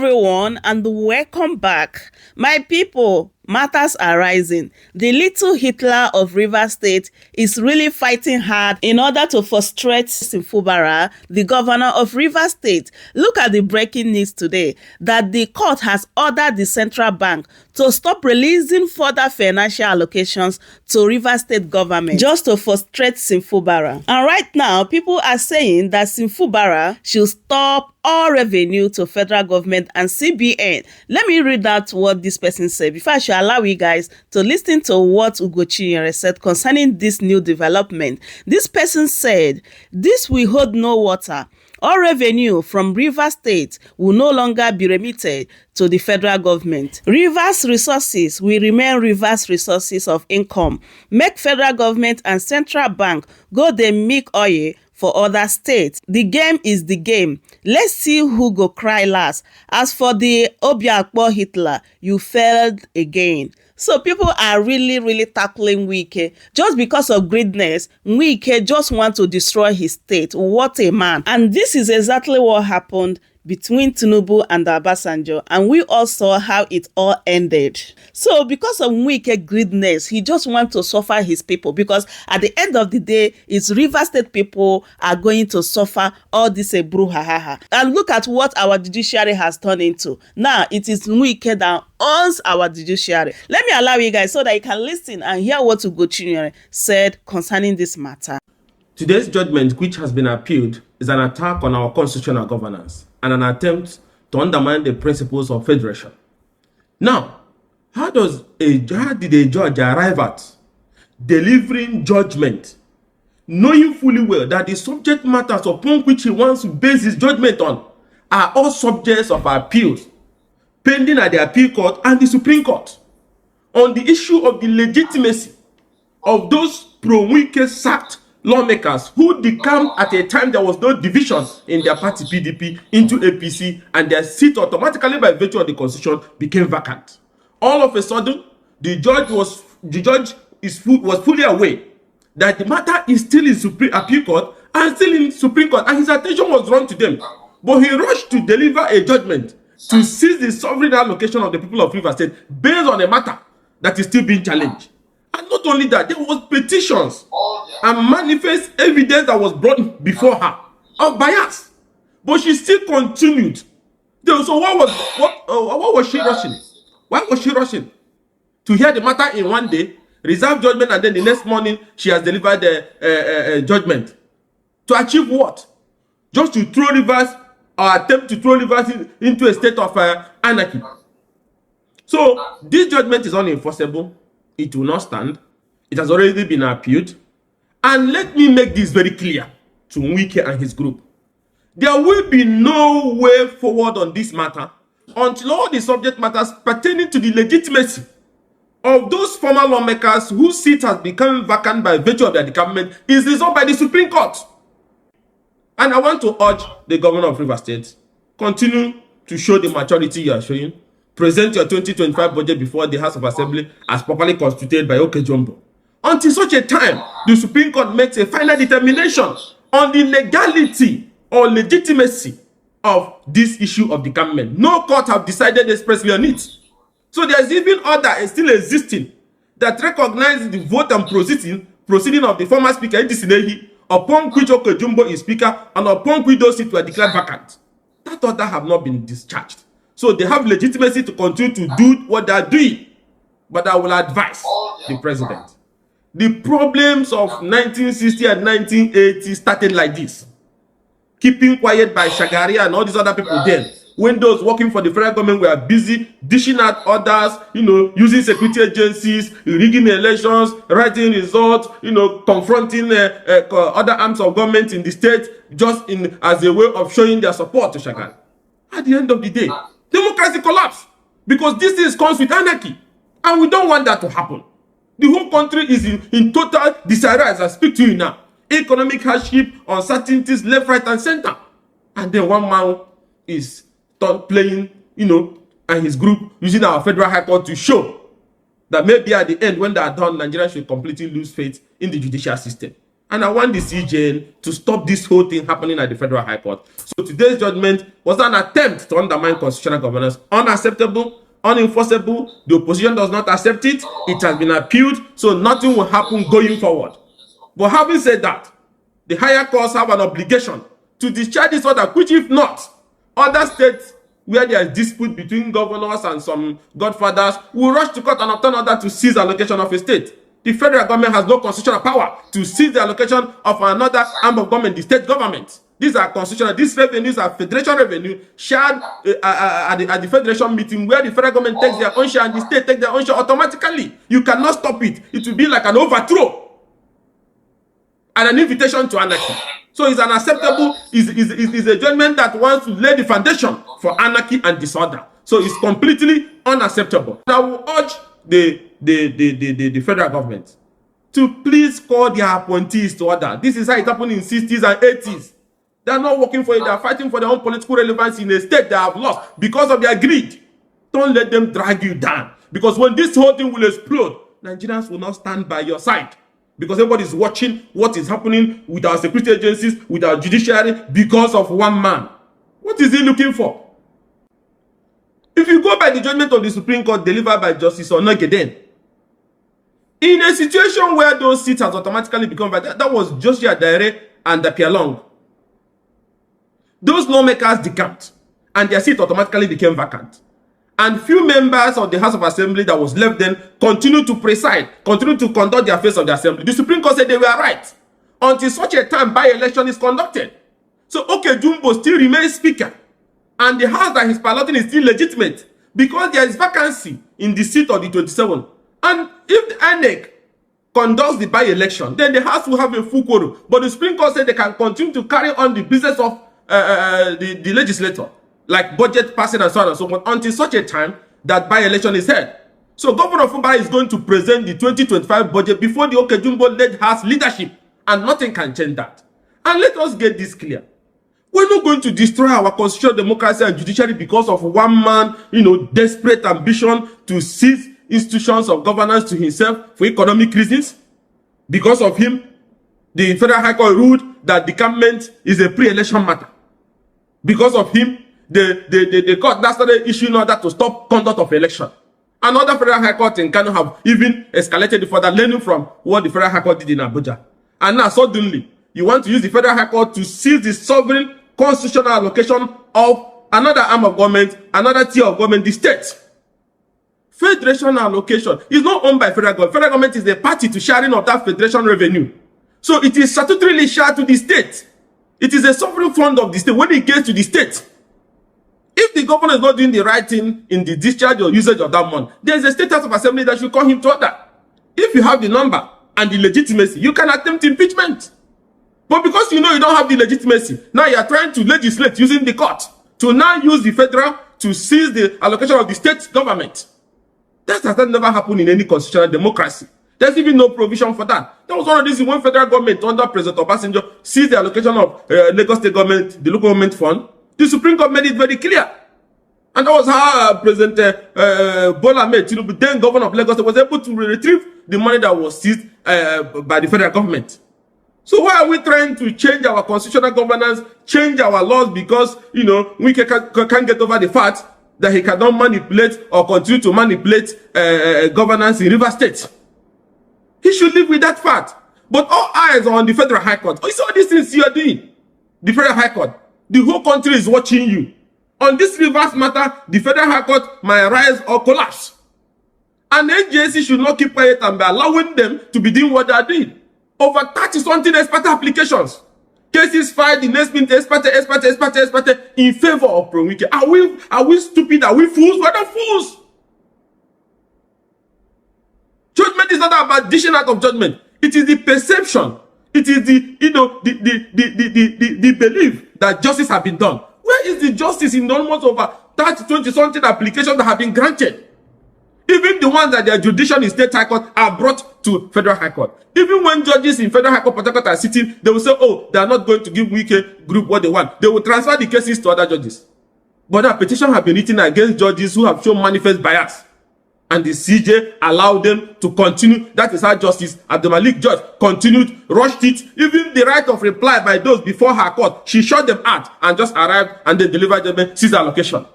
everyone, and welcome back. My people, matters are rising. The little Hitler of River State is really fighting hard in order to frustrate Simfubara, the governor of River State. Look at the breaking news today that the court has ordered the central bank to stop releasing further financial allocations to River State government just to frustrate Simfubara. And right now, people are saying that Simfubara should stop all revenue to federal government and CBN. Let me read out what this person said before I should allow you guys to listen to what Ugochinyere said concerning this new development. This person said, "This will hold no water. All revenue from River State will no longer be remitted to the federal government. Rivers resources will remain rivers resources of income. Make federal government and central bank go dey make oil for other states. The game is the game. Let's see who go cry last. As for the Obiakpo Hitler, you failed again." So people are really tackling Wike. Just because of greediness, Wike just want to destroy his state. What a man. And this is exactly what happened between Tinubu and Obasanjo, and we all saw how it all ended. So because of Wike greediness, he just wants to suffer his people, because at the end of the day, it's River State people are going to suffer all this brouhaha. And look at what our judiciary has turned into. Now it is Wike that owns our judiciary. Let me allow you guys so that you can listen and hear what Ugochinyere said concerning this matter. Today's judgment, which has been appealed, is an attack on our constitutional governance and an attempt to undermine the principles of federation. Now, how did a judge arrive at delivering judgment, knowing fully well that the subject matters upon which he wants to base his judgment on are all subjects of appeals pending at the appeal court and the Supreme Court on the issue of the legitimacy of those pro-Wike sacked lawmakers who decamped at a time there was no division in their party PDP into APC, and their seat automatically by virtue of the constitution became vacant. All of a sudden, the judge was fully aware that the matter is still in Supreme Appeal Court and still in Supreme Court, and his attention was drawn to them. But he rushed to deliver a judgment to seize the sovereign allocation of the people of River State based on a matter that is still being challenged. And not only that, there was petitions and manifest evidence that was brought before her of bias, but she still continued. So what was she rushing? Why was she rushing to hear the matter in one day, reserve judgment, and then the next morning she has delivered the judgment to achieve what? Just to throw Rivers, or attempt to throw Rivers into a state of anarchy. So this judgment is unenforceable. It will not stand. It has already been appealed. And let me make this very clear to Wike and his group. There will be no way forward on this matter until all the subject matters pertaining to the legitimacy of those former lawmakers whose seat has become vacant by virtue of their decampment is resolved by the Supreme Court. And I want to urge the governor of River State, continue to show the maturity you are showing. Present your 2025 budget before the House of Assembly as properly constituted by Okejumbo. Until such a time, the Supreme Court makes a final determination on the legality or legitimacy of this issue of decampment. No court have decided expressly on it. So there is even order still existing that recognizes the vote and proceeding of the former Speaker Edisinehi, upon which Okejumbo is Speaker and upon which those seats were declared vacant. That order have not been discharged. So they have legitimacy to continue to do what they are doing. But I will advise the president. The problems of 1960 and 1980 started like this. Keeping quiet by Shagaria and all these other people then. When those working for the federal government were busy dishing out orders, using security agencies, rigging elections, writing results, confronting other arms of government in the state just as a way of showing their support to Shagaria. At the end of the day, democracy collapsed because this is comes with anarchy, and we don't want that to happen. The whole country is in total disarray as I speak to you now. Economic hardship, uncertainties, left, right, and center. And then one man is playing, and his group using our federal high court to show that maybe at the end, when they are done, Nigeria should completely lose faith in the judicial system. And I want the CJN to stop this whole thing happening at the Federal High Court. So today's judgment was an attempt to undermine constitutional governance. Unacceptable, unenforceable. The opposition does not accept it. It has been appealed, so nothing will happen going forward. But having said that, the higher courts have an obligation to discharge this order, which if not, other states where there is dispute between governors and some godfathers will rush to court and obtain order to seize allocation of a state. The federal government has no constitutional power to seize the allocation of another arm of government, the state government. These are constitutional. These revenues are federation revenue shared at the federation meeting, where the federal government takes their own share and the state takes their own share automatically. You cannot stop it. It will be like an overthrow and an invitation to anarchy. So it's unacceptable. It's a judgment that wants to lay the foundation for anarchy and disorder. So it's completely unacceptable. I will urge the federal government to please call their appointees to order. This is how it happened in 60s and 80s. They are not working for it. They are fighting for their own political relevance in a state they have lost because of their greed. Don't let them drag you down. Because when this whole thing will explode, Nigerians will not stand by your side. Because everybody is watching what is happening with our security agencies, with our judiciary, because of one man. What is he looking for? If you go by the judgment of the Supreme Court delivered by Justice Onogeden, in a situation where those seats has automatically become vacant, that was Joshua Daire and Pialong. Those lawmakers decamped, and their seat automatically became vacant. And few members of the House of Assembly that was left then continued to preside, continued to conduct the affairs of the Assembly. The Supreme Court said they were right until such a time by-election is conducted. So Jumbo still remains Speaker, and the House that he's piloting is still legitimate because there is vacancy in the seat of the 27. And if the INEC conducts the by-election, then the House will have a full quorum. But the Supreme Court said they can continue to carry on the business of the legislator, like budget passing and so on and so forth, until such a time that by-election is held. So Governor Fubara is going to present the 2025 budget before the Okejumbo-led House leadership, and nothing can change that. And let us get this clear. We're not going to destroy our constitutional democracy and judiciary because of one man, desperate ambition to seize institutions of governance to himself for economic reasons. Because of him, the Federal High Court ruled that decampment is a pre-election matter. Because of him, the court that started issuing order to stop conduct of election. Another Federal High Court in Kano have even escalated further, learning from what the Federal High Court did in Abuja. And now suddenly, you want to use the Federal High Court to seize the sovereign constitutional allocation of another arm of government, another tier of government, the state. Federation allocation is not owned by federal government. Federal government is a party to sharing of that federation revenue. So it is statutorily shared to the state. It is a sovereign fund of the state when it gets to the state. If the governor is not doing the right thing in the discharge or usage of that money, there is a state House of Assembly that should call him to order. If you have the number and the legitimacy, you can attempt impeachment. But because you don't have the legitimacy, now you are trying to legislate using the court to now use the federal to seize the allocation of the state government. That has never happened in any constitutional democracy. There's even no provision for that. That was one of these when federal government under President Obasanjo seized the allocation of Lagos State government, the local government fund. The Supreme Court made it very clear. And that was how President Bola Tinubu, then governor of Lagos State, was able to retrieve the money that was seized by the federal government. So why are we trying to change our constitutional governance, change our laws because, we can't get over the fact that he cannot manipulate or continue to manipulate governance in River State? He should live with that fact. But all eyes are on the Federal High Court. You see all these things you are doing. The Federal High Court. The whole country is watching you. On this reverse matter, the Federal High Court might rise or collapse. And the agency should not keep quiet and be allowing them to be doing what they are doing. Over 30-something expert applications. Cases filed in next minute, expert in favor of Pro-Wike. Are we stupid? Are we fools? We're not fools. Judgment is not about dishing out of judgment. It is the perception. It is the belief that justice has been done. Where is the justice in almost over 20-something applications that have been granted? Even the ones that their judicial in state high court are brought to federal high court. Even when judges in federal high court Port Harcourt are sitting, they will say, they are not going to give Wike group what they want. They will transfer the cases to other judges. But that petition have been written against judges who have shown manifest bias. And the CJ allowed them to continue. That is how Justice Abdulmalik Judge continued, rushed it. Even the right of reply by those before her court, she shut them out and just arrived and then delivered judgment, ceased allocation.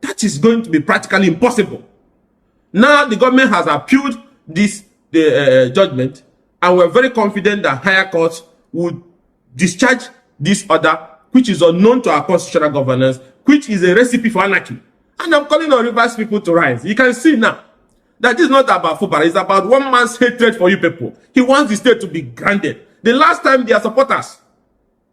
That is going to be practically impossible. Now the government has appealed this judgment, and we're very confident that higher courts would discharge this order, which is unknown to our constitutional governance, which is a recipe for anarchy. And I'm calling on Rivers people to rise. You can see now that this is not about Fubara. It's about one man's hatred for you people. He wants the state to be grounded. The last time their supporters,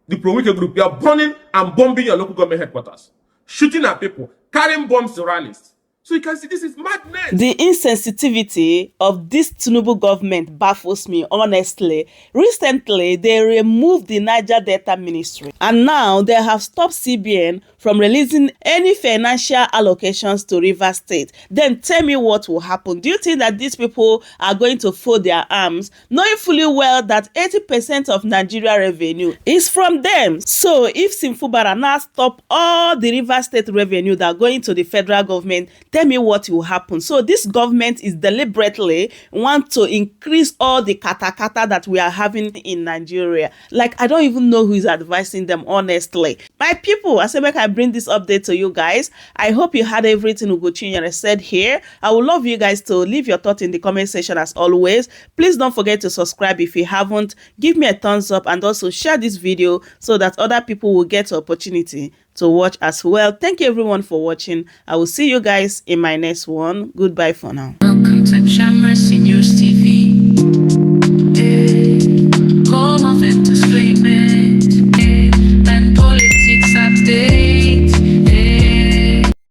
the pro-Wike group, they are burning and bombing your local government headquarters, shooting at people, carrying bombs to rallies. So you can see this is madness. The insensitivity of this Tinubu government baffles me, honestly. Recently, they removed the Niger Delta Ministry, and now they have stopped CBN from releasing any financial allocations to River State. Then tell me what will happen. Do you think that these people are going to fold their arms, knowing fully well that 80% of Nigeria revenue is from them? So if Simfubara now stop all the River State revenue that are going to the federal government, tell me what will happen. So this government is deliberately want to increase all the katakata that we are having in Nigeria. Like, I don't even know who is advising them, honestly. My people, I say make I bring this update to you guys. I hope you had everything Ugochinyere said here. I would love you guys to leave your thoughts in the comment section as always. Please don't forget to subscribe if you haven't. Give me a thumbs up and also share this video so that other people will get the opportunity to watch as well. Thank you everyone for watching. I will see you guys in my next one. Goodbye for now. Welcome to Legitimacy News TV.